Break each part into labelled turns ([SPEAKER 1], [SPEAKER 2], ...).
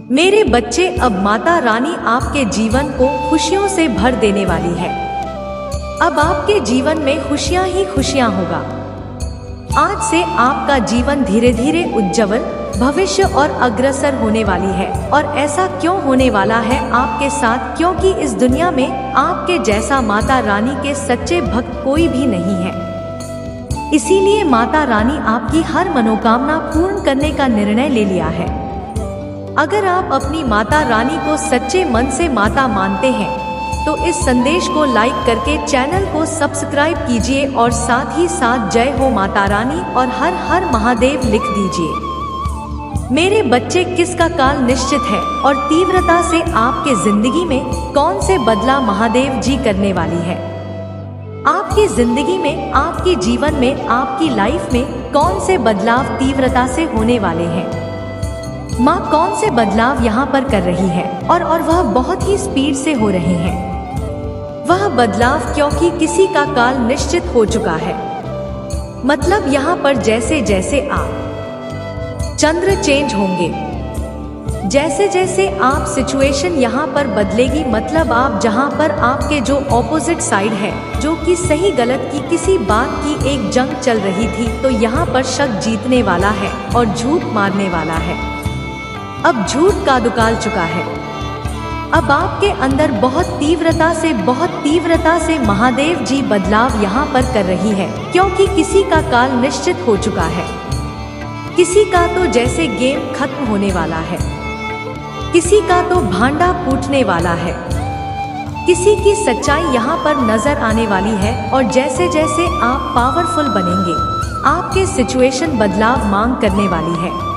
[SPEAKER 1] मेरे बच्चे, अब माता रानी आपके जीवन को खुशियों से भर देने वाली है। अब आपके जीवन में खुशियां ही खुशियां होगा। आज से आपका जीवन धीरे धीरे उज्जवल, भविष्य और अग्रसर होने वाली है। और ऐसा क्यों होने वाला है आपके साथ? क्योंकि इस दुनिया में आपके जैसा माता रानी के सच्चे भक्त कोई भी नहीं है। इसीलिए माता रानी आपकी हर मनोकामना पूर्ण करने का निर्णय ले लिया है। अगर आप अपनी माता रानी को सच्चे मन से माता मानते हैं तो इस संदेश को लाइक करके चैनल को सब्सक्राइब कीजिए और साथ ही साथ जय हो माता रानी और हर हर महादेव लिख दीजिए। मेरे बच्चे, किसका काल निश्चित है और तीव्रता से आपके जिंदगी में कौन से बदलाव महादेव जी करने वाली है? आपकी जिंदगी में, आपके जीवन में, आपकी लाइफ में कौन से बदलाव तीव्रता से होने वाले हैं? माँ कौन से बदलाव यहाँ पर कर रही है और वह बहुत ही स्पीड से हो रहे हैं। वह बदलाव क्योंकि किसी का काल निश्चित हो चुका है। मतलब यहाँ पर जैसे जैसे आप चंद्र चेंज होंगे, जैसे जैसे आप सिचुएशन यहाँ पर बदलेगी, मतलब आप जहाँ पर आपके जो ऑपोजिट साइड है, जो कि सही गलत की किसी बात की एक जंग चल रही थी, तो यहाँ पर शक जीतने वाला है और झूठ मारने वाला है। अब झूठ का दुकाल चुका है। अब आपके अंदर बहुत तीव्रता से महादेव जी बदलाव यहाँ पर कर रही है, क्योंकि किसी का काल निश्चित हो चुका है। किसी का तो जैसे गेम खत्म होने वाला है, किसी का तो भांडा फूटने वाला है, किसी की सच्चाई यहाँ पर नजर आने वाली है। और जैसे जैसे आप पावरफुल बनेंगे, आपके सिचुएशन बदलाव मांग करने वाली है।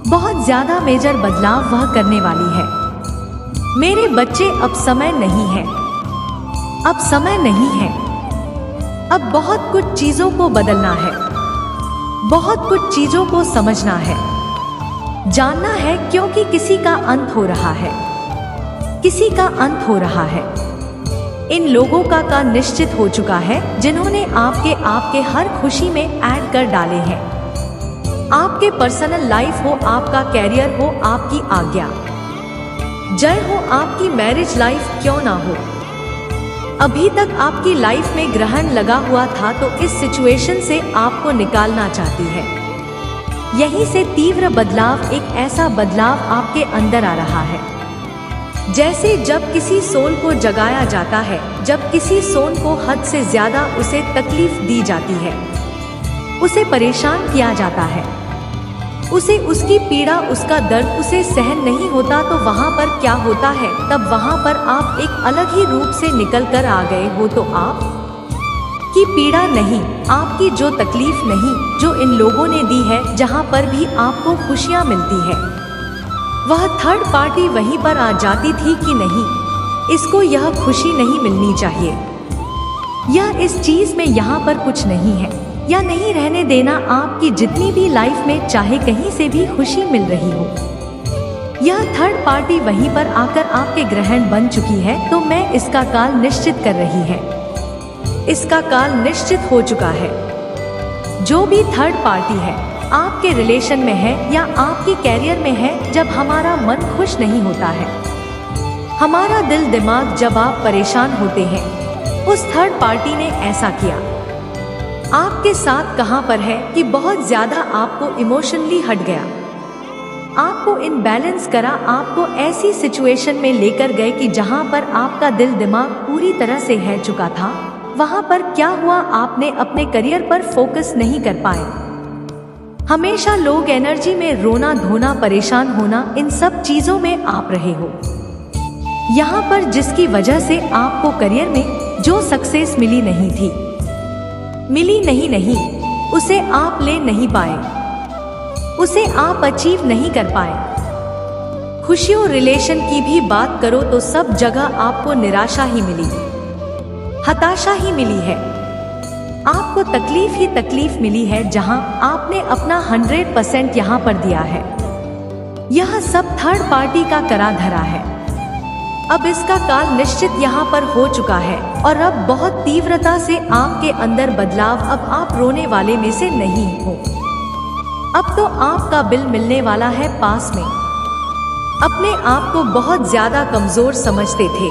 [SPEAKER 1] बहुत ज्यादा मेजर बदलाव वह करने वाली है। मेरे बच्चे, अब समय नहीं है, अब समय नहीं है। अब बहुत कुछ चीजों को बदलना है, बहुत कुछ चीजों को समझना है, जानना है, क्योंकि किसी का अंत हो रहा है, किसी का अंत हो रहा है। इन लोगों का निश्चित हो चुका है जिन्होंने आपके हर खुशी में ऐड कर डाले हैं। आपके पर्सनल लाइफ हो, आपका कैरियर हो, आपकी आज्ञा जय हो, आपकी मैरिज लाइफ क्यों ना हो। अभी तक आपकी लाइफ में ग्रहण लगा हुआ था, तो इस सिचुएशन से आपको निकालना चाहती है। यहीं से तीव्र बदलाव, एक ऐसा बदलाव आपके अंदर आ रहा है। जैसे जब किसी सोल को जगाया जाता है, जब किसी सोल को हद से ज्यादा उसे तकलीफ दी जाती है, उसे परेशान किया जाता है, उसे उसकी पीड़ा, उसका दर्द उसे सहन नहीं होता, तो वहाँ पर क्या होता है? तब वहाँ पर आप एक अलग ही रूप से निकल कर आ गए हो। तो आप की पीड़ा नहीं, आपकी जो तकलीफ नहीं, जो इन लोगों ने दी है, जहाँ पर भी आपको खुशियाँ मिलती है, वह थर्ड पार्टी वहीं पर आ जाती थी कि नहीं, इसको यह खुशी नहीं मिलनी चाहिए, या इस चीज में यहाँ पर कुछ नहीं है, या नहीं रहने देना। आपकी जितनी भी लाइफ में चाहे कहीं से भी खुशी मिल रही हो, यह थर्ड पार्टी वहीं पर आकर आपके ग्रहण बन चुकी है। तो मैं इसका काल निश्चित कर रही है, इसका काल निश्चित हो चुका है। जो भी थर्ड पार्टी है, आपके रिलेशन में है या आपके कैरियर में है, जब हमारा मन खुश नहीं होता है, हमारा दिल दिमाग जब आप परेशान होते हैं, उस थर्ड पार्टी ने ऐसा किया आपके साथ कहां पर है कि बहुत ज्यादा आपको इमोशनली हट गया, आपको इनबैलेंस करा, आपको ऐसी सिचुएशन में लेकर गए कि जहां पर आपका दिल दिमाग पूरी तरह से हिल चुका था। वहां पर क्या हुआ? आपने अपने करियर पर फोकस नहीं कर पाए। हमेशा लोग एनर्जी में रोना धोना, परेशान होना, इन सब चीजों में आप रहे हो। यहाँ पर जिसकी वजह से आपको करियर में जो सक्सेस मिली नहीं थी, मिली नहीं, उसे आप ले नहीं पाए, उसे आप अचीव नहीं कर पाए। खुशियों रिलेशन की भी बात करो तो सब जगह आपको निराशा ही मिली, हताशा ही मिली है, आपको तकलीफ ही तकलीफ मिली है। जहां आपने अपना 100% यहाँ पर दिया है, यह सब थर्ड पार्टी का करा धरा है। अब इसका काल निश्चित यहाँ पर हो चुका है और अब बहुत तीव्रता से आपके अंदर बदलाव। अब आप रोने वाले में से नहीं हो, अब तो आपका बिल मिलने वाला है पास में। अपने आप को बहुत ज्यादा कमजोर समझते थे।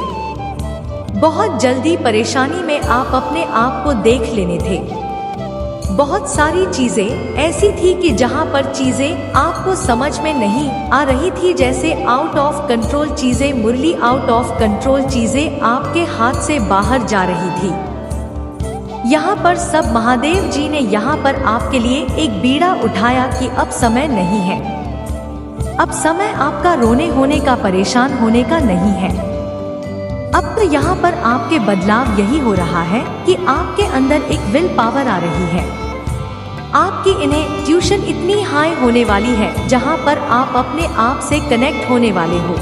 [SPEAKER 1] बहुत जल्दी परेशानी में आप अपने आप को देख लेने थे। बहुत सारी चीजें ऐसी थी कि जहां पर चीजें आपको समझ में नहीं आ रही थी, जैसे आउट ऑफ कंट्रोल चीजें, मुरली आउट ऑफ कंट्रोल चीजें आपके हाथ से बाहर जा रही थी। यहाँ पर सब महादेव जी ने यहाँ पर आपके लिए एक बीड़ा उठाया कि अब समय नहीं है, अब समय आपका रोने होने का, परेशान होने का नहीं है। अब तो यहाँ पर आपके बदलाव यही हो रहा है कि आपके अंदर एक विल पावर आ रही है। आपकी इन्हें ट्यूशन इतनी हाई होने वाली है जहाँ पर आप अपने आप से कनेक्ट होने वाले हो।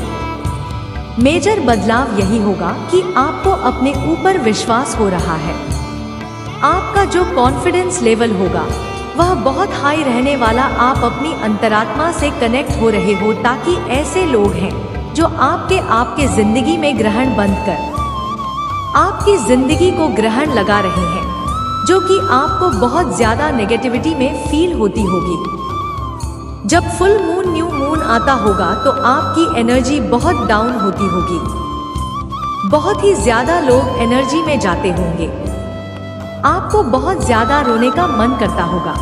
[SPEAKER 1] मेजर बदलाव यही होगा कि आपको अपने ऊपर विश्वास हो रहा है। आपका जो कॉन्फिडेंस लेवल होगा वह बहुत हाई रहने वाला। आप अपनी अंतरात्मा से कनेक्ट हो रहे हो, ताकि ऐसे लोग हैं जो आपके जिंदगी में ग्रहण बंद कर आपकी जिंदगी को ग्रहण लगा रहे हैं, जो कि आपको बहुत ज्यादा नेगेटिविटी में फील होती होगी। जब फुल मून, न्यू मून आता होगा तो आपकी एनर्जी बहुत डाउन होती होगी। बहुत ही ज्यादा लोग एनर्जी में जाते होंगे। आपको बहुत ज्यादा रोने का मन करता होगा।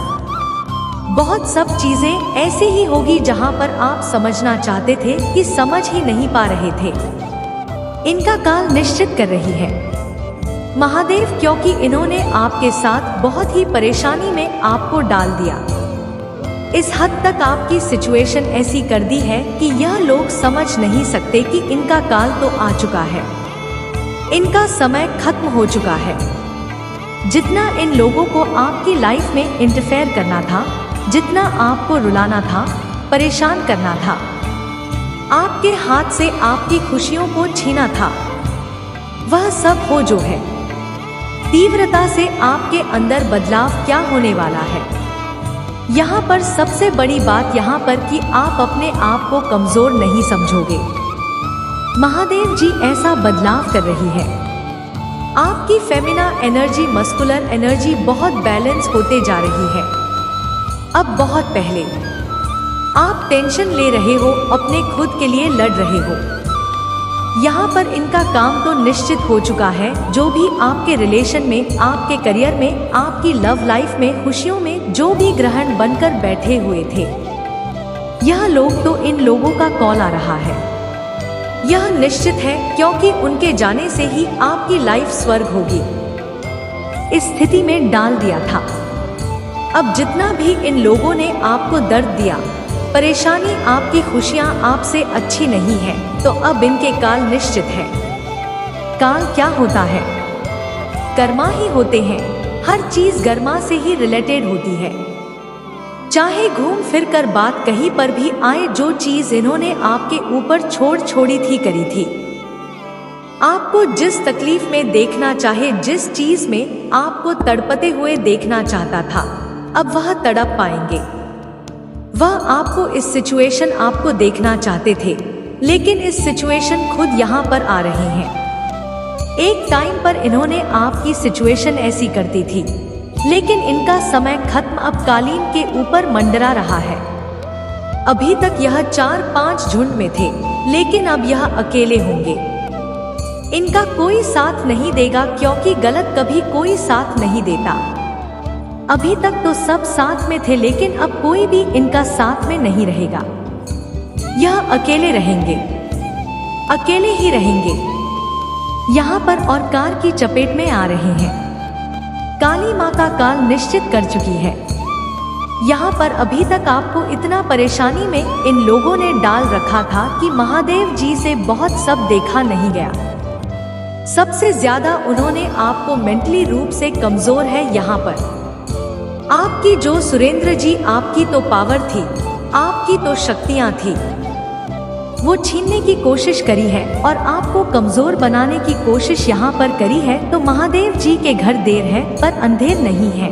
[SPEAKER 1] बहुत सब चीजें ऐसे ही होगी जहां पर आप समझना चाहते थे कि समझ ही नहीं पा रहे थे। इनका काल निश्चित कर रही है महादेव, क्योंकि इन्होंने आपके साथ बहुत ही परेशानी में आपको डाल दिया। इस हद तक आपकी सिचुएशन ऐसी कर दी है कि यह लोग समझ नहीं सकते कि इनका काल तो आ चुका है, इनका समय खत्म हो चुका है। जितना इन लोगों को आपकी लाइफ में इंटरफेयर करना था, जितना आपको रुलाना था, परेशान करना था, आपके हाथ से आपकी खुशियों को छीना था, वह सब हो जो है। तीव्रता से आपके अंदर बदलाव क्या होने वाला है। यहाँ पर सबसे बड़ी बात यहाँ पर कि आप अपने आप को कमजोर नहीं समझोगे। महादेव जी ऐसा बदलाव कर रही है। आपकी फेमिना एनर्जी, मस्कुलर एनर्जी बहुत बैलेंस होते जा रही है। अब बहुत पहले आप टेंशन ले रहे हो, अपने खुद के लिए लड़ रहे हो। यहाँ पर इनका काम तो निश्चित हो चुका है। जो भी आपके रिलेशन में, आपके करियर में, आपकी लव लाइफ में, खुशियों में जो भी ग्रहण बनकर बैठे हुए थे, यह लोग तो इन लोगों का कॉल आ रहा है। यह निश्चित है, क्योंकि उनके जाने से ही आपकी लाइफ स्वर्ग होगी। इस स्थिति में डाल दिया था। अब जितना भी इन लोगों ने आपको दर्द दिया, परेशानी, आपकी खुशियां आपसे अच्छी नहीं है, तो अब इनके काल निश्चित है। काल क्या होता है? कर्मा ही होते हैं। हर चीज कर्मा से ही रिलेटेड होती है। चाहे घूम फिर कर बात कहीं पर भी आए, जो चीज इन्होंने आपके ऊपर छोड़ी थी, करी थी। आपको जिस तकलीफ में देखना चाहे, जिस चीज में आपको तड़पते हुए देखना चाहता था, अब वह तड़प पाएंगे। वह आपको इस सिचुएशन आपको देखना चाहते थे, लेकिन इस सिचुएशन खुद यहाँ पर आ रही हैं। एक टाइम पर इन्होंने आपकी सिचुएशन ऐसी करती थी, लेकिन इनका समय खत्म। अब कालीन के ऊपर मंडरा रहा है। अभी तक यह 4-5 झुंड में थे, लेकिन अब यह अकेले होंगे। इनका कोई साथ नहीं देगा, क्योंकि गलत कभी कोई साथ नहीं देता। अभी तक तो सब साथ में थे, लेकिन अब कोई भी इनका साथ में नहीं रहेगा। यह अकेले रहेंगे, अकेले ही रहेंगे। यहाँ पर और कार की चपेट में आ रहे हैं। काली माँ का काल निश्चित कर चुकी है। यहाँ पर अभी तक आपको इतना परेशानी में इन लोगों ने डाल रखा था कि महादेव जी से बहुत सब देखा नहीं गया। सबसे ज्यादा उन्होंने आपको मेंटली रूप से कमजोर है। यहाँ पर आपकी जो सुरेंद्र जी, आपकी तो पावर थी, आपकी तो शक्तियां थी, वो छीनने की कोशिश करी है और आपको कमजोर बनाने की कोशिश यहाँ पर करी है। तो महादेव जी के घर देर है पर अंधेर नहीं है।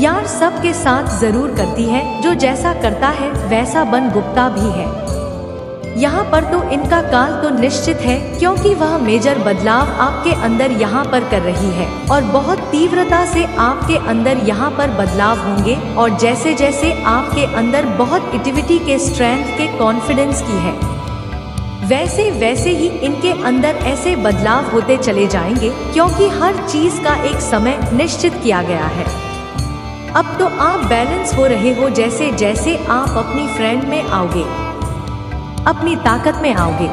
[SPEAKER 1] यार सबके साथ जरूर करती है, जो जैसा करता है वैसा बन गुप्ता भी है। यहाँ पर तो इनका काल तो निश्चित है, क्योंकि वह मेजर बदलाव आपके अंदर यहाँ पर कर रही है और बहुत तीव्रता से आपके अंदर यहाँ पर बदलाव होंगे। और जैसे जैसे आपके अंदर बहुत एक्टिविटी के, स्ट्रेंथ के, कॉन्फिडेंस की है, वैसे वैसे ही इनके अंदर ऐसे बदलाव होते चले जाएंगे, क्योंकि हर चीज का एक समय निश्चित किया गया है। अब तो आप बैलेंस हो रहे हो। जैसे जैसे आप अपनी फ्रेंड में आओगे, अपनी ताकत में आओगे,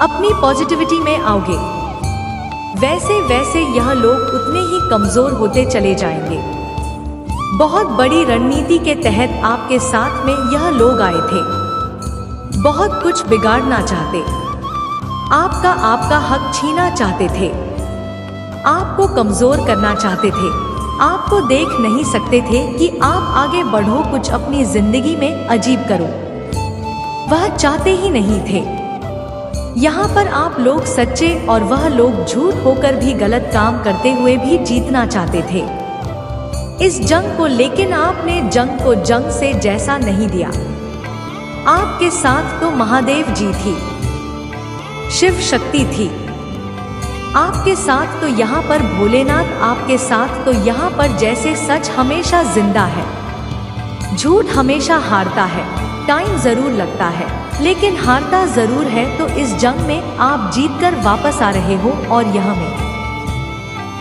[SPEAKER 1] अपनी पॉजिटिविटी में आओगे, वैसे वैसे यह लोग उतने ही कमजोर होते चले जाएंगे। बहुत बड़ी रणनीति के तहत आपके साथ में यह लोग आए थे, बहुत कुछ बिगाड़ना चाहते, आपका हक छीना चाहते थे, आपको कमजोर करना चाहते थे, आपको देख नहीं सकते थे कि आप आगे बढ़ो, कुछ अपनी जिंदगी में अजीब करो, वह चाहते ही नहीं थे। यहाँ पर आप लोग सच्चे और वह लोग झूठ होकर भी गलत काम करते हुए भी जीतना चाहते थे इस जंग को, लेकिन आपने जंग को जंग से जैसा नहीं दिया। आपके साथ तो महादेव जी थी, शिव शक्ति थी, आपके साथ तो यहाँ पर भोलेनाथ, आपके साथ तो यहाँ पर जैसे सच हमेशा जिंदा है, झूठ हमेशा हारता है। टाइम जरूर लगता है, लेकिन हारता जरूर है। तो इस जंग में आप जीतकर वापस आ रहे हो और यह में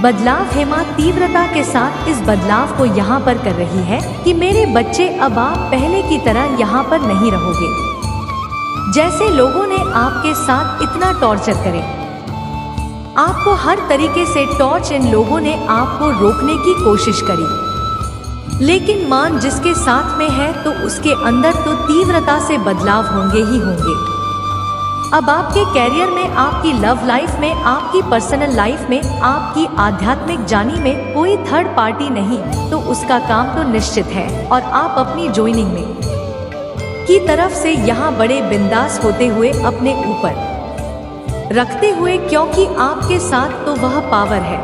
[SPEAKER 1] बदलाव है। मां तीव्रता के साथ इस बदलाव को यहाँ पर कर रही है कि मेरे बच्चे, अब आप पहले की तरह यहाँ पर नहीं रहोगे। जैसे लोगों ने आपके साथ इतना टॉर्चर करे, आपको हर तरीके से टॉर्च, इन लोगों ने आपको रोकने की कोशिश करी, लेकिन मान जिसके साथ में है तो उसके अंदर तो तीव्रता से बदलाव होंगे ही होंगे। अब आपके कैरियर में, आपकी लव लाइफ में, आपकी पर्सनल लाइफ में, आपकी आध्यात्मिक जानी में कोई थर्ड पार्टी नहीं, तो उसका काम तो निश्चित है। और आप अपनी ज्वाइनिंग में की तरफ से यहाँ बड़े बिंदास होते हुए अपने ऊपर रखते हुए, क्योंकि आपके साथ तो वह पावर है,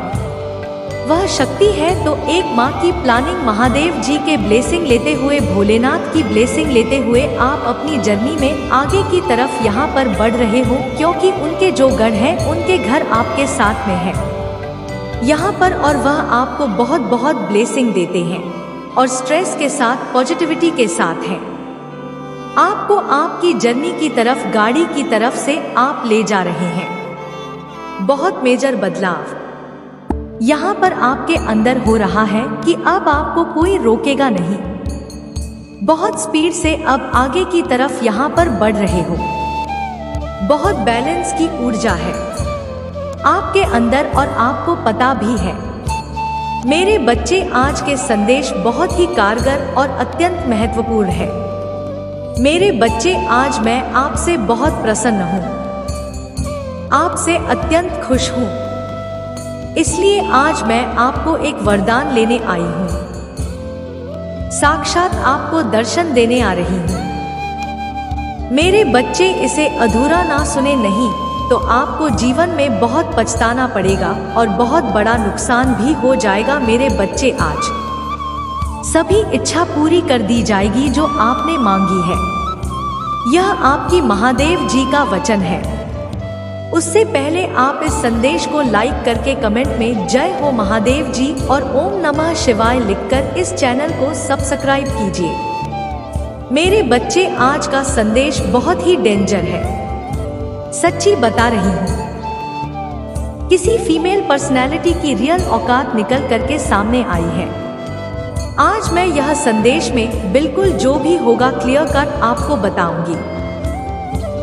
[SPEAKER 1] वह शक्ति है। तो एक माँ की प्लानिंग, महादेव जी के ब्लेसिंग लेते हुए, भोलेनाथ की ब्लेसिंग लेते हुए आप अपनी जर्नी में आगे की तरफ यहाँ पर बढ़ रहे हो, क्योंकि उनके जो गढ़ हैं, उनके घर आपके साथ में है यहाँ पर, और वह आपको बहुत बहुत ब्लेसिंग देते हैं और स्ट्रेस के साथ, पॉजिटिविटी के साथ हैं। आपको आपकी जर्नी की तरफ, गाड़ी की तरफ से आप ले जा रहे हैं। बहुत मेजर बदलाव यहाँ पर आपके अंदर हो रहा है कि अब आपको कोई रोकेगा नहीं। बहुत स्पीड से अब आगे की तरफ यहाँ पर बढ़ रहे हो। बहुत बैलेंस की ऊर्जा है आपके अंदर और आपको पता भी है। मेरे बच्चे, आज के संदेश बहुत ही कारगर और अत्यंत महत्वपूर्ण है। मेरे बच्चे, आज मैं आपसे बहुत प्रसन्न हूँ, आपसे अत्यंत खुश हूँ। इसलिए आज मैं आपको एक वरदान लेने आई हूँ, साक्षात आपको दर्शन देने आ रही हूँ। मेरे बच्चे, इसे अधूरा ना सुने नहीं तो आपको जीवन में बहुत पछताना पड़ेगा और बहुत बड़ा नुकसान भी हो जाएगा। मेरे बच्चे, आज सभी इच्छा पूरी कर दी जाएगी जो आपने मांगी है। यह आपकी महादेव जी का वचन है। उससे पहले आप इस संदेश को लाइक करके कमेंट में जय हो महादेव जी और ओम नमः शिवाय लिखकर इस चैनल को सब्सक्राइब कीजिए। मेरे बच्चे, आज का संदेश बहुत ही डेंजर है, सच्ची बता रही हूँ। किसी फीमेल पर्सनैलिटी की रियल औकात निकल करके सामने आई है। आज मैं यह संदेश में बिल्कुल जो भी होगा क्लियर कट आपको बताऊंगी।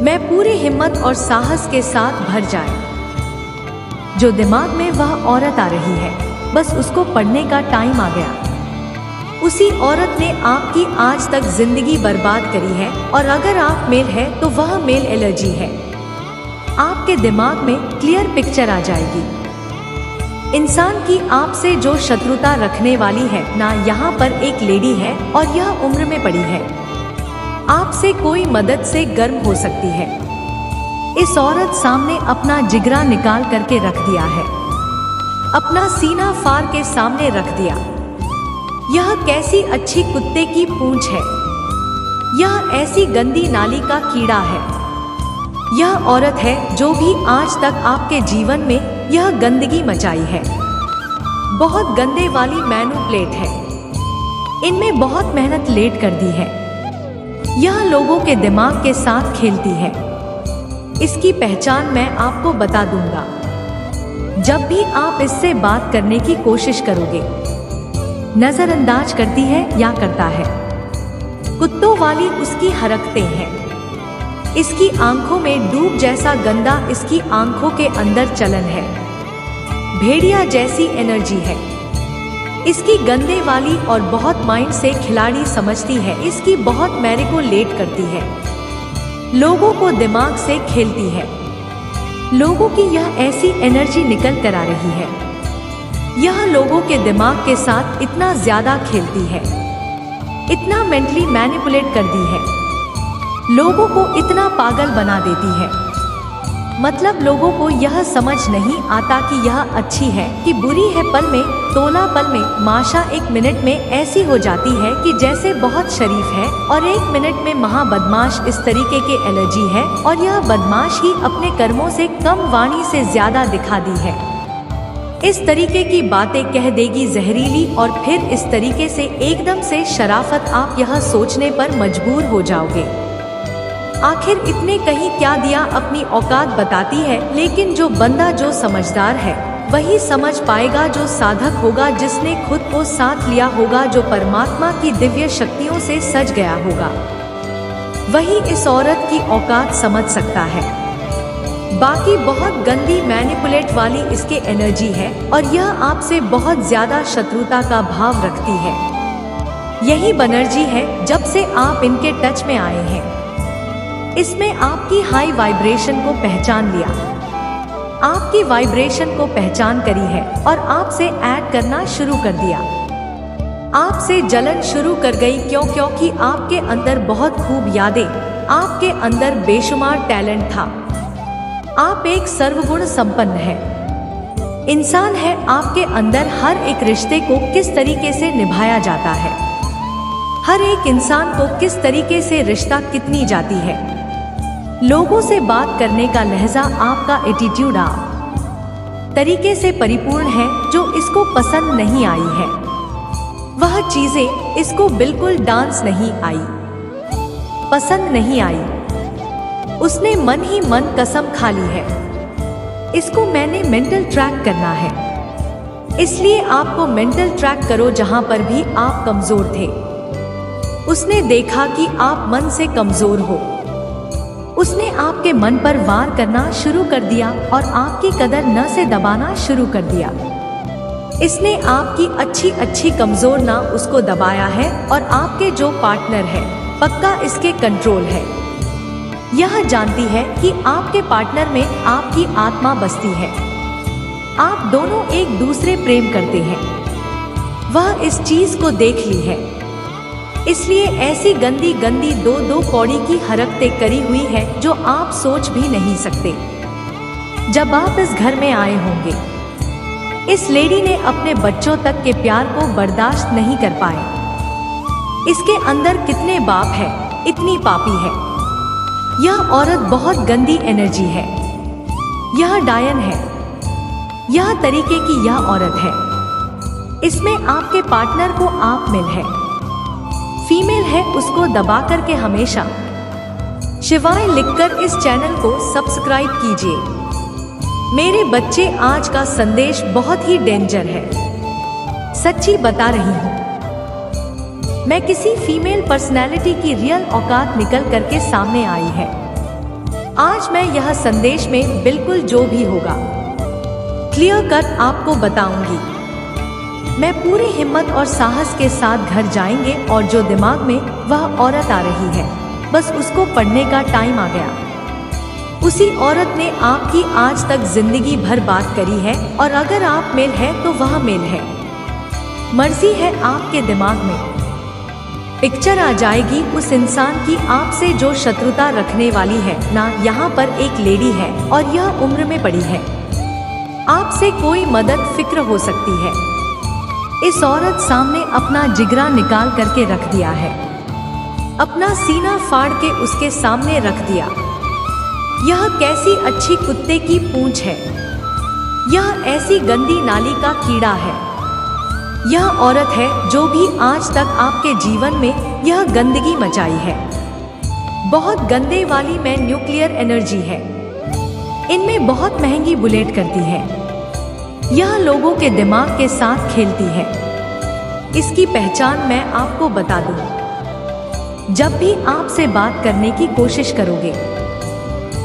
[SPEAKER 1] मैं पूरी हिम्मत और साहस के साथ भर जाए। जो दिमाग में वह औरत आ रही है, बस उसको पढ़ने का टाइम आ गया। उसी औरत ने आपकी आज तक जिंदगी बर्बाद करी है, और अगर आप मेल है तो वह मेल एलर्जी है। आपके दिमाग में क्लियर पिक्चर आ जाएगी। इंसान की आपसे जो शत्रुता रखने वाली है ना, यहाँ पर एक लेडी है और यह उम्र में पड़ी है, आपसे कोई मदद से गर्म हो सकती है। इस औरत सामने अपना जिगरा निकाल करके रख दिया है, अपना सीना फाड़ के सामने रख दिया। यह कैसी अच्छी कुत्ते की पूंछ है। यह ऐसी गंदी नाली का कीड़ा है। यह औरत है जो भी आज तक आपके जीवन में यह गंदगी मचाई है। बहुत गंदे वाली मैनिपुलेट है। इनमें बहुत मेहनत लेट कर दी है। यह लोगों के दिमाग के साथ खेलती है। इसकी पहचान मैं आपको बता दूंगा। जब भी आप इससे बात करने की कोशिश करोगे, नजरअंदाज करती है या करता है। कुत्तों वाली उसकी हरकतें हैं। इसकी आंखों में डूब जैसा गंदा इसकी आंखों के अंदर चलन है। भेड़िया जैसी एनर्जी है। इसकी गंदे वाली और बहुत माइंड से खिलाड़ी समझती है। इसकी बहुत मैनिपुलेट करती है। लोगों को दिमाग से खेलती है। लोगों की यह ऐसी एनर्जी निकल कर आ रही है। यह लोगों के दिमाग के साथ इतना ज्यादा खेलती है, इतना मेंटली मैनिपुलेट कर दी है, लोगों को इतना पागल बना देती है। मतलब लोगों को यह समझ नहीं आता कि यह अच्छी है कि बुरी है। पल में, तोला पल में, माशा 1 मिनट में ऐसी हो जाती है कि जैसे बहुत शरीफ है, और 1 मिनट में महा बदमाश इस तरीके के एलर्जी है। और यह बदमाश ही अपने कर्मों से कम वाणी से ज्यादा दिखा दी है। इस तरीके की बातें कह देगी जहरीली, और फिर इस तरीके से एकदम से शराफत। आप यह सोचने पर मजबूर हो जाओगे, आखिर इतने कहीं क्या दिया। अपनी औकात बताती है। लेकिन जो बंदा जो समझदार है वही समझ पाएगा, जो साधक होगा, जिसने खुद को साथ लिया होगा, जो परमात्मा की दिव्य शक्तियों से सज गया होगा, वही इस औरत की औकात समझ सकता है। बाकी बहुत गंदी मैनिपुलेट वाली इसके एनर्जी है, और यह आपसे बहुत ज्यादा शत्रुता का भाव रखती है। यही बनर्जी है जब से आप इनके टच में आए हैं। इसमें आपकी हाई वाइब्रेशन को पहचान लिया, आपकी वाइब्रेशन को पहचान करी है, और आपसे ऐड करना शुरू कर दिया। आपसे जलन शुरू कर गई। क्योंकि आपके अंदर बहुत खूब यादें, आपके अंदर बेशुमार टैलेंट था। आप एक सर्वगुण संपन्न है इंसान है। आपके अंदर हर एक रिश्ते को किस तरीके से निभाया जाता है, हर एक इंसान को किस तरीके से रिश्ता कितनी जाती है। लोगों से बात करने का लहजा, आपका एटीट्यूड आप तरीके से परिपूर्ण है जो इसको पसंद नहीं आई है। वह चीजें इसको बिल्कुल डांस नहीं आई, पसंद नहीं आई। उसने मन ही मन कसम खा ली है, इसको मैंने मेंटल ट्रैक करना है। इसलिए आपको मेंटल ट्रैक करो जहां पर भी आप कमजोर थे। उसने देखा कि आप मन से कमजोर हो। उसने आपके मन पर वार करना शुरू कर दिया और आपकी कदर न से दबाना शुरू कर दिया। इसने आपकी अच्छी अच्छी कमजोर ना उसको दबाया है, और आपके जो पार्टनर है पक्का इसके कंट्रोल है। यह जानती है कि आपके पार्टनर में आपकी आत्मा बसती है। आप दोनों एक दूसरे प्रेम करते हैं। वह इस चीज को देख ली है, इसलिए ऐसी गंदी गंदी दो कौड़ी की हरकतें करी हुई है जो आप सोच भी नहीं सकते। जब आप इस घर में आए होंगे, इस लेडी ने अपने बच्चों तक के प्यार को बर्दाश्त नहीं कर पाए। इसके अंदर कितने बाप है, इतनी पापी है। यह औरत बहुत गंदी एनर्जी है। यह डायन है। यह तरीके की यह औरत है। इसमें आपके पार्टनर को आप मिल है, फीमेल है, उसको दबा करके हमेशा शिवाय लिखकर इस चैनल को सब्सक्राइब कीजिए। मेरे बच्चे, आज का संदेश बहुत ही डेंजर है, सच्ची बता रही हूँ। मैं किसी फीमेल पर्सनैलिटी की रियल औकात निकल करके सामने आई है। आज मैं यह संदेश में बिल्कुल जो भी होगा क्लियर कट आपको बताऊंगी। मैं पूरी हिम्मत और साहस के साथ घर जाएंगे, और जो दिमाग में वह औरत आ रही है, बस उसको पढ़ने का टाइम आ गया। उसी औरत ने आपकी आज तक जिंदगी भर बात करी है, और अगर आप मेल है तो वह मेल है। मर्जी है आपके दिमाग में पिक्चर आ जाएगी उस इंसान की आपसे जो शत्रुता रखने वाली है ना। यहाँ पर एक लेडी है और यह उम्र में पड़ी है। आपसे कोई मदद फिक्र हो सकती है। इस औरत सामने अपना जिगरा निकाल करके रख दिया है। अपना सीना फाड़ के उसके सामने रख दिया। यह कैसी अच्छी कुत्ते की पूंछ है, यह ऐसी गंदी नाली का कीड़ा है। यह औरत है जो भी आज तक आपके जीवन में यह गंदगी मचाई है। बहुत गंदे वाली में न्यूक्लियर एनर्जी है। इनमें बहुत महंगी बुलेट करती है। यह लोगों के दिमाग के साथ खेलती है। इसकी पहचान मैं आपको बता दूं। जब भी आपसे बात करने की कोशिश करोगे,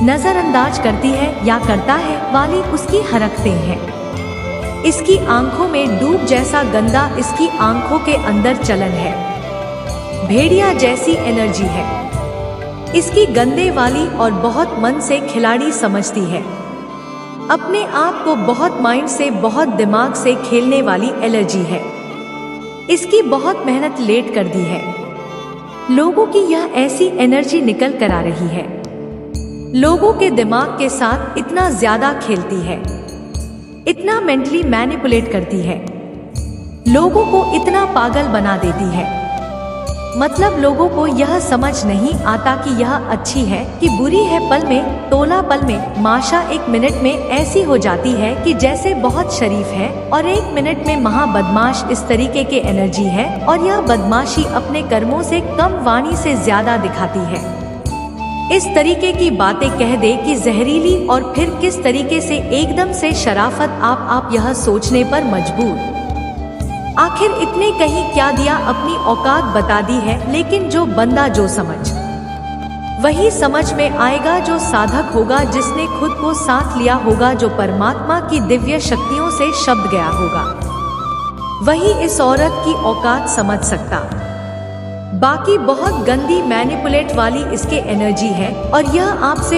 [SPEAKER 1] नजरअंदाज करती है या करता है वाली उसकी हरकतें हैं। इसकी आंखों में डूब जैसा गंदा इसकी आंखों के अंदर चलन है। भेड़िया जैसी एनर्जी है। इसकी गंदे वाली और बहुत मन से खिलाड़ी समझती है। अपने आप को बहुत माइंड से, बहुत दिमाग से खेलने वाली एलर्जी है। इसकी बहुत मेहनत लेट कर दी है। लोगों की यह ऐसी एनर्जी निकल कर आ रही है। लोगों के दिमाग के साथ इतना ज्यादा खेलती है, इतना मेंटली मैनिपुलेट करती है, लोगों को इतना पागल बना देती है। मतलब लोगों को यह समझ नहीं आता कि यह अच्छी है कि बुरी है। पल में, तोला पल में माशा 1 मिनट में ऐसी हो जाती है कि जैसे बहुत शरीफ है, और 1 मिनट में महा बदमाश इस तरीके के एनर्जी है। और यह बदमाशी अपने कर्मों से कम, वाणी से ज्यादा दिखाती है। इस तरीके की बातें कह दे कि जहरीली, और फिर किस तरीके से एकदम से शराफत। आप यह सोचने पर मजबूर, आखिर इतने कहीं क्या दिया, अपनी औकात बता दी है। लेकिन जो बंदा जो समझ, वही समझ में आएगा। जो साधक होगा, जिसने खुद को साथ लिया होगा, जो परमात्मा की दिव्य शक्तियों से शब्द गया होगा, वही इस औरत की औकात समझ सकता। बाकी बहुत गंदी मैनिपुलेट वाली इसके एनर्जी है, और यह आपसे